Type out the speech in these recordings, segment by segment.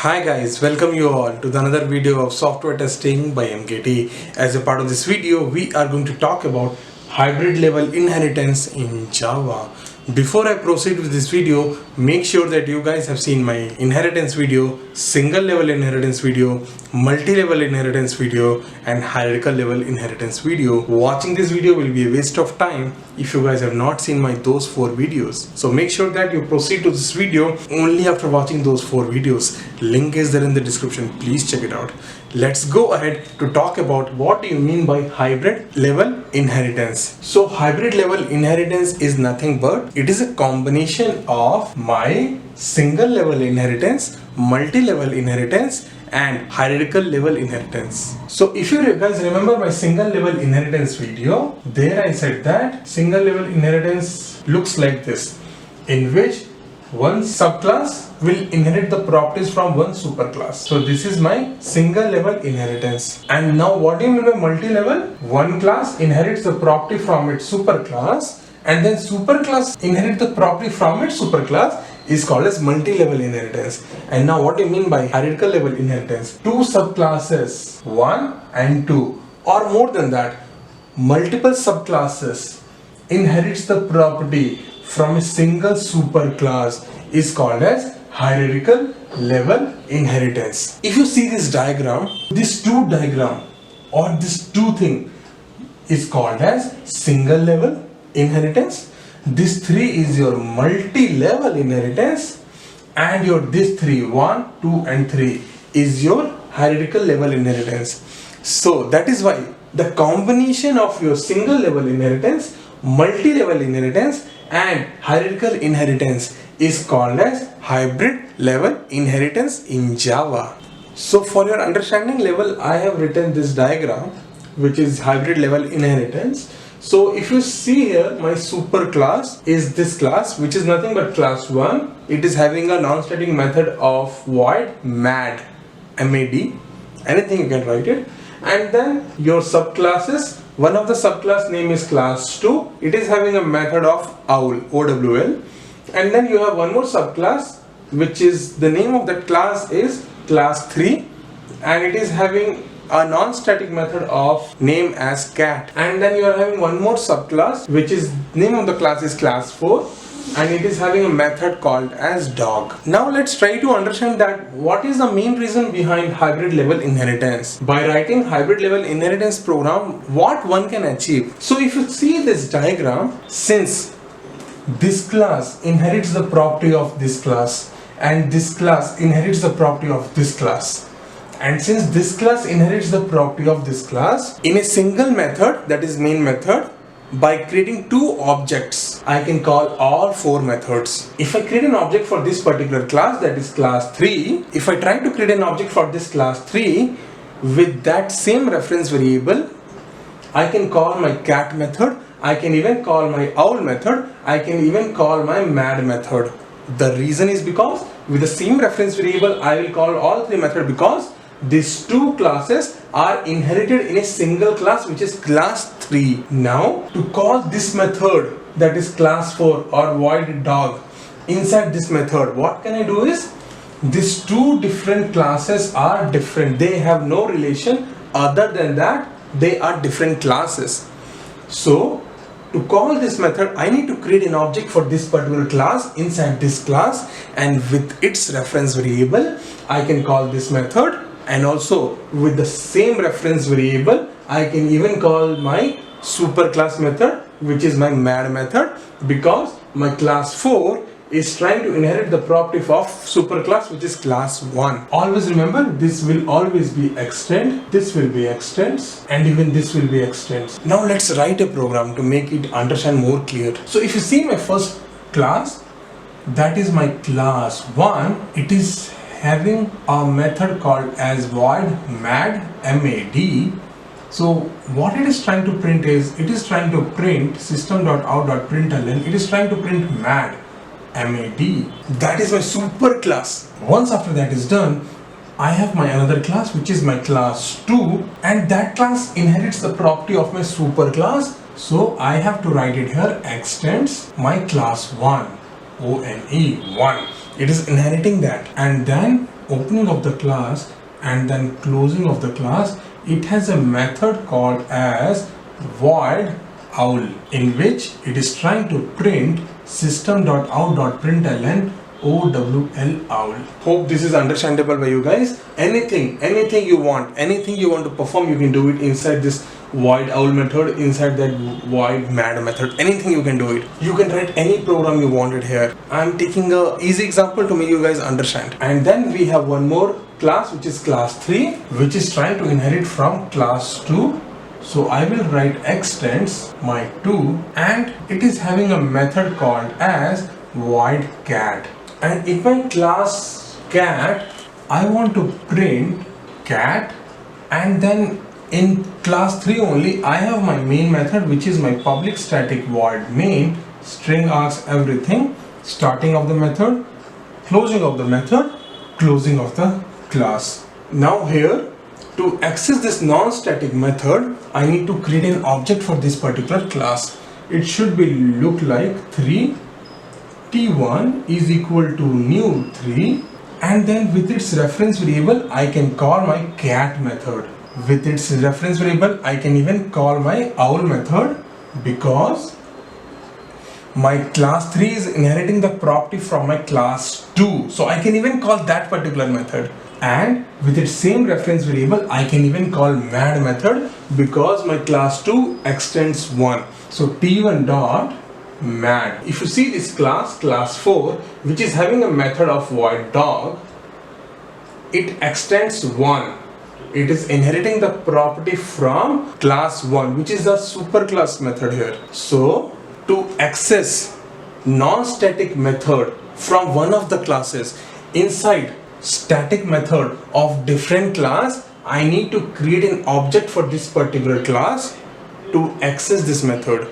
Hi guys, welcome you all to another video of software testing by MKT. As a part of this video, we are going to talk about hybrid level inheritance in Java. Before I proceed with this video, make sure that you guys have seen my inheritance video, single level inheritance video, multi-level inheritance video, and hierarchical level inheritance video. Watching this video will be a waste of time if you guys have not seen those 4 videos. So make sure that you proceed to this video only after watching those 4 videos. Link is there in the description. Please check it out. Let's go ahead to talk about what do you mean by hybrid level inheritance. So hybrid level inheritance is nothing but it is a combination of my single level inheritance, multi-level inheritance, and hierarchical level inheritance. So if you guys remember my single level inheritance video, there I said that single level inheritance looks like this, in which one subclass will inherit the properties from one superclass. So this is my single level inheritance. And now what do you mean by multi-level? One class inherits the property from its superclass, and then superclass inherit the property from its superclass is called as multi-level inheritance. And now what do you mean by hierarchical level inheritance? Two subclasses, 1 and 2, or more than that, multiple subclasses inherits the property from a single superclass is called as hierarchical level inheritance. If you see this diagram, this 2 diagram or this 2 thing is called as single level inheritance. This 3 is your multi-level inheritance, and your this 3, 1, 2 and 3 is your hierarchical level inheritance. So that is why the combination of your single level inheritance, multi-level inheritance and hierarchical inheritance is called as hybrid level inheritance in Java. So for your understanding level, I have written this diagram which is hybrid level inheritance. So if you see here, my superclass is this class, which is nothing but class 1. It is having a non-static method of void mad, M-A-D, anything you can write it. And then your subclasses, one of the subclass name is class 2. It is having a method of owl, O-W-L. And then you have one more subclass, which is the name of that class is class 3, and it is having a non-static method of name as cat. And then you are having one more subclass, which is name of the class is class 4, and it is having a method called as dog. Now let's try to understand that what is the main reason behind hybrid level inheritance. By writing hybrid level inheritance program, what one can achieve. So if you see this diagram, since this class inherits the property of this class and this class inherits the property of this class, and since this class inherits the property of this class, in a single method, that is main method, by creating 2 objects, I can call all 4 methods. If I create an object for this particular class, that is class 3, if I try to create an object for this class 3 with that same reference variable, I can call my cat method, I can even call my owl method, I can even call my mad method. The reason is because with the same reference variable, I will call all 3 methods because these 2 classes are inherited in a single class, which is class 3. Now to call this method, that is class 4 or void dog, inside this method, what can I do is, these 2 different classes are different. They have no relation other than that they are different classes. So to call this method, I need to create an object for this particular class inside this class, and with its reference variable I can call this method, and also with the same reference variable I can even call my superclass method, which is my mad method, because my class 4 is trying to inherit the property of superclass, which is class 1. Always remember, this will always be extend, this will be extends, and even this will be extends. Now let's write a program to make it understand more clear. So if you see my first class, that is my class 1, it is having a method called as void mad, M-A-D. So what it is trying to print is, it is trying to print system.out.println, it is trying to print mad, M-A-D. That is my super class. Once after that is done, I have my another class, which is my class 2, and that class inherits the property of my super class. So I have to write it here, extends my class 1, O-N-E, 1. It is inheriting that, and then opening of the class and then closing of the class, it has a method called as void owl, in which it is trying to print system.out.println owl owl. Hope this is understandable by you guys. Anything you want to perform, you can do it inside this void owl method, inside that void mad method. Anything you can do it. You can write any program you wanted here. I'm taking a easy example to make you guys understand. And then we have one more class, which is class 3, which is trying to inherit from class 2. So I will write extends my 2, and it is having a method called as void cat. And in my class cat, I want to print cat, and then in class 3 only I have my main method, which is my public static void main string args everything, starting of the method, closing of the method, closing of the class. Now here, to access this non-static method, I need to create an object for this particular class. It should be look like 3 t1 is equal to new 3, and then with its reference variable I can call my cat method. With its reference variable I can even call my owl method, because my class 3 is inheriting the property from my class 2, so I can even call that particular method. And with its same reference variable I can even call mad method, because my class 2 extends 1. So t1 dot mad. If you see this class 4, which is having a method of void dog, it extends 1. It is inheriting the property from class 1, which is the superclass method here. So to access non-static method from one of the classes inside static method of different class, I need to create an object for this particular class to access this method.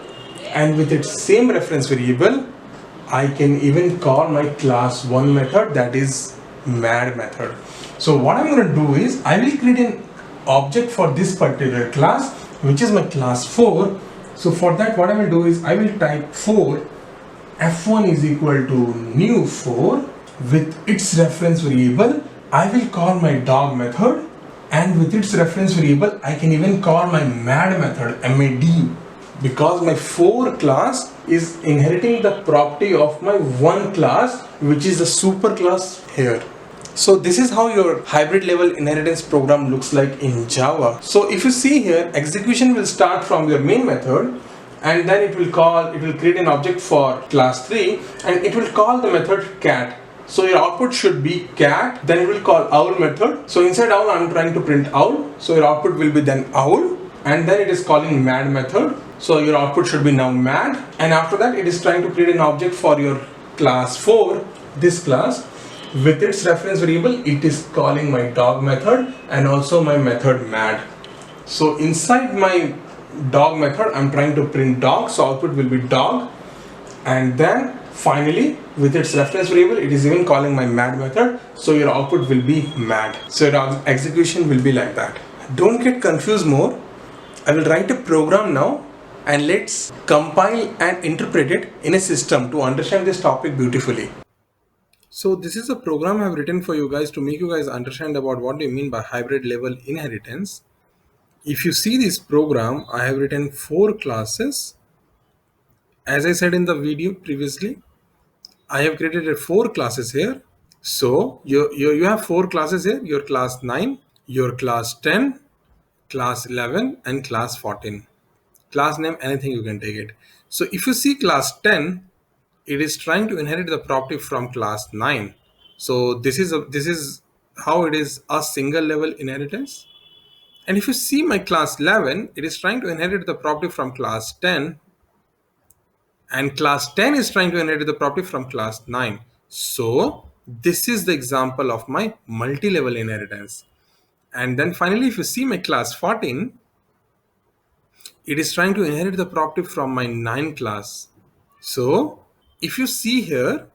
And with its same reference variable, I can even call my class 1 method, that is mad method. So what I'm going to do is I will create an object for this particular class, which is my class 4. So for that, what I will do is I will type 4 f1 is equal to new 4. With its reference variable I will call my dog method, and with its reference variable I can even call my mad method, mad, because my 4 class is inheriting the property of my 1 class, which is the super class here. So this is how your hybrid level inheritance program looks like in Java. So if you see here, execution will start from your main method, and then it will create an object for class 3, and it will call the method cat. So your output should be cat, then it will call owl method. So inside owl I'm trying to print owl, so your output will be then owl, and then it is calling mad method. So your output should be now mad, and after that it is trying to create an object for your class 4, this class. With its reference variable it is calling my dog method and also my method mad. So inside my dog method I'm trying to print dog, so output will be dog, and then finally with its reference variable it is even calling my mad method, so your output will be mad. So your execution will be like that. Don't get confused more. I will write a program now, and let's compile and interpret it in a system to understand this topic beautifully. So this is a program I have written for you guys to make you guys understand about what do you mean by hybrid level inheritance. If you see this program, I have written 4 classes. As I said in the video previously, I have created 4 classes here. So you have 4 classes here, your class 9, your class 10, class 11 and class 14. Class name, anything you can take it. So if you see class 10, it is trying to inherit the property from class 9. So this is how it is a single level inheritance. And if you see my class 11, it is trying to inherit the property from class 10, and class 10 is trying to inherit the property from class 9. So this is the example of my multi-level inheritance. And then finally, if you see my class 14, it is trying to inherit the property from my 9 class. So if you see here,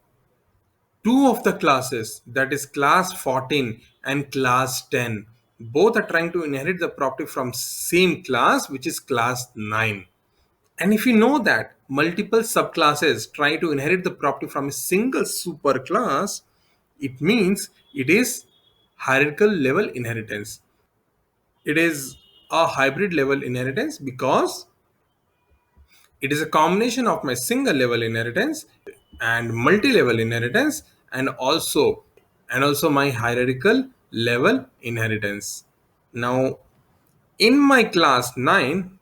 2 of the classes, that is class 14 and class 10, both are trying to inherit the property from same class, which is class 9. And if you know that multiple subclasses try to inherit the property from a single superclass, it means it is hierarchical level inheritance. It is a hybrid level inheritance because it is a combination of my single level inheritance and multi-level inheritance, and also my hierarchical level inheritance. Now in my class 9,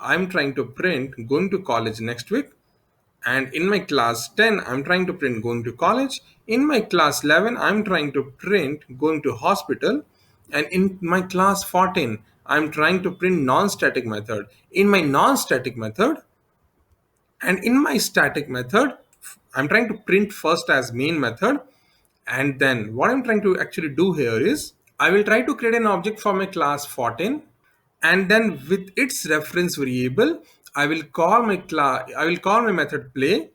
I'm trying to print going to college next week, and in my class 10 I'm trying to print going to college. In my class 11 I'm trying to print going to hospital, and in my class 14 I'm trying to print non-static method. In my non-static method and in my static method I'm trying to print first as main method, and then what I'm trying to actually do here is I will try to create an object for my class 14, and then with its reference variable I will call my method play,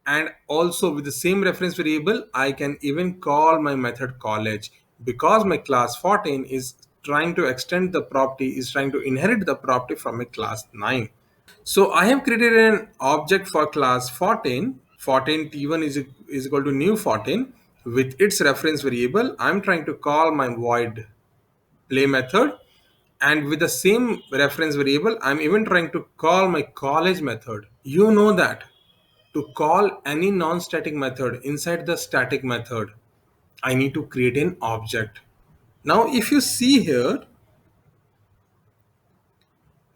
and also with the same reference variable I can even call my method college, because my class 14 is trying to extend the property, is trying to inherit the property from my class 9. So I have created an object for class 14. 14 t1 is equal to new 14. With its reference variable I'm trying to call my void play method, and with the same reference variable I'm even trying to call my college method. You know that to call any non-static method inside the static method, I need to create an object. Now if you see here,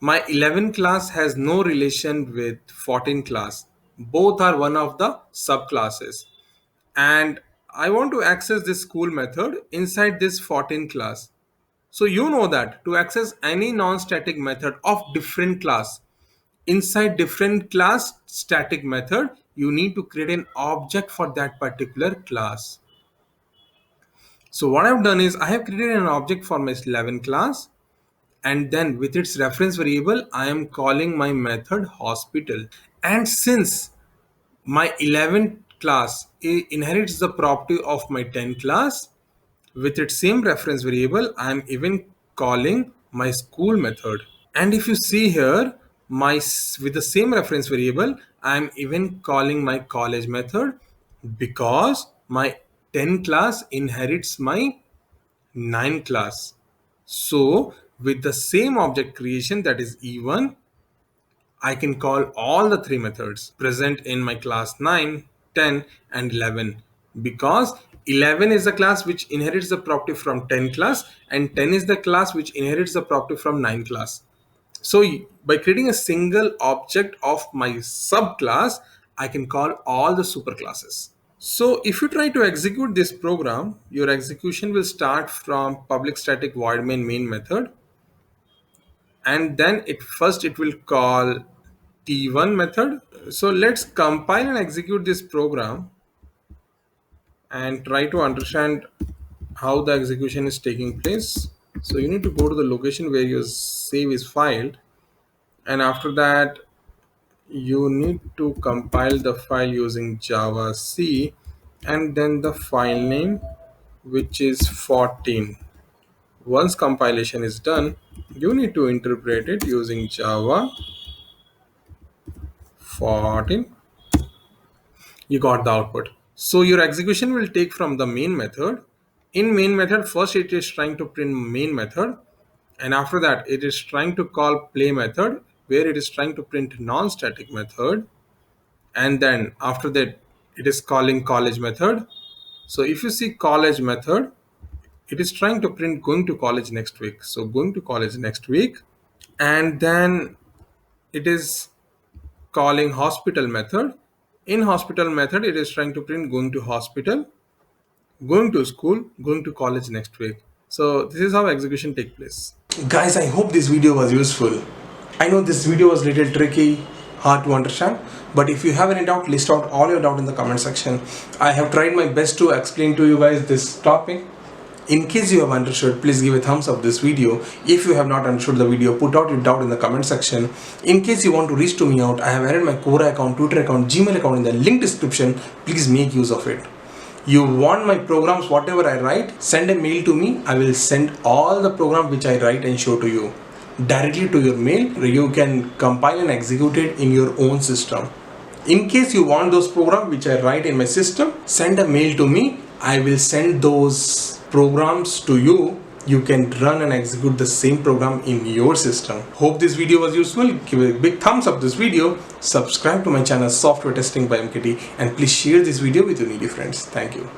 my 11 class has no relation with 14 class. Both are one of the subclasses. And I want to access this school method inside this 14 class. So you know that to access any non-static method of different class inside different class static method, you need to create an object for that particular class. So what I've done is I have created an object for my 11 class, and then with its reference variable I am calling my method hospital. And since my 11th class inherits the property of my 10 class, with its same reference variable I am even calling my school method. And if you see here, with the same reference variable I am even calling my college method, because my 10 class inherits my 9 class. So with the same object creation, that is E1, I can call all the three methods present in my class 9, 10 and 11, because 11 is the class which inherits the property from 10 class, and 10 is the class which inherits the property from 9 class. So by creating a single object of my subclass, I can call all the superclasses. So if you try to execute this program, your execution will start from public static void main method, and then it will call t1 method. So let's compile and execute this program and try to understand how the execution is taking place. So you need to go to the location where your save is filed, and after that you need to compile the file using javac, and then the file name, which is 14. Once compilation is done, you need to interpret it using java 14. You got the output. So your execution will take from the main method. In main method, first it is trying to print main method, and after that it is trying to call play method, where it is trying to print non-static method, and then after that it is calling college method. So if you see college method, it is trying to print going to college next week, so going to college next week, and then it is calling hospital method. In hospital method it is trying to print going to hospital, going to school, going to college next week. So this is how execution take place. Guys, I hope this video was useful. I know this video was a little tricky, hard to understand, but if you have any doubt, list out all your doubt in the comment section. I have tried my best to explain to you guys this topic. In case you have understood, please give a thumbs up this video. If you have not understood the video, put out your doubt in the comment section. In case you want to reach to me out, I have added my Quora account, Twitter account, Gmail account in the link description. Please make use of it. You want my programs, whatever I write, send a mail to me. I will send all the program which I write and show to you directly to your mail. You can compile and execute it in your own system. In case you want those programs which I write in my system, send a mail to me. I will send those programs to you. You can run and execute the same program in your system. Hope this video was useful. Give a big thumbs up this video. Subscribe to my channel Software Testing by MKT, and please share this video with your needy friends. Thank you.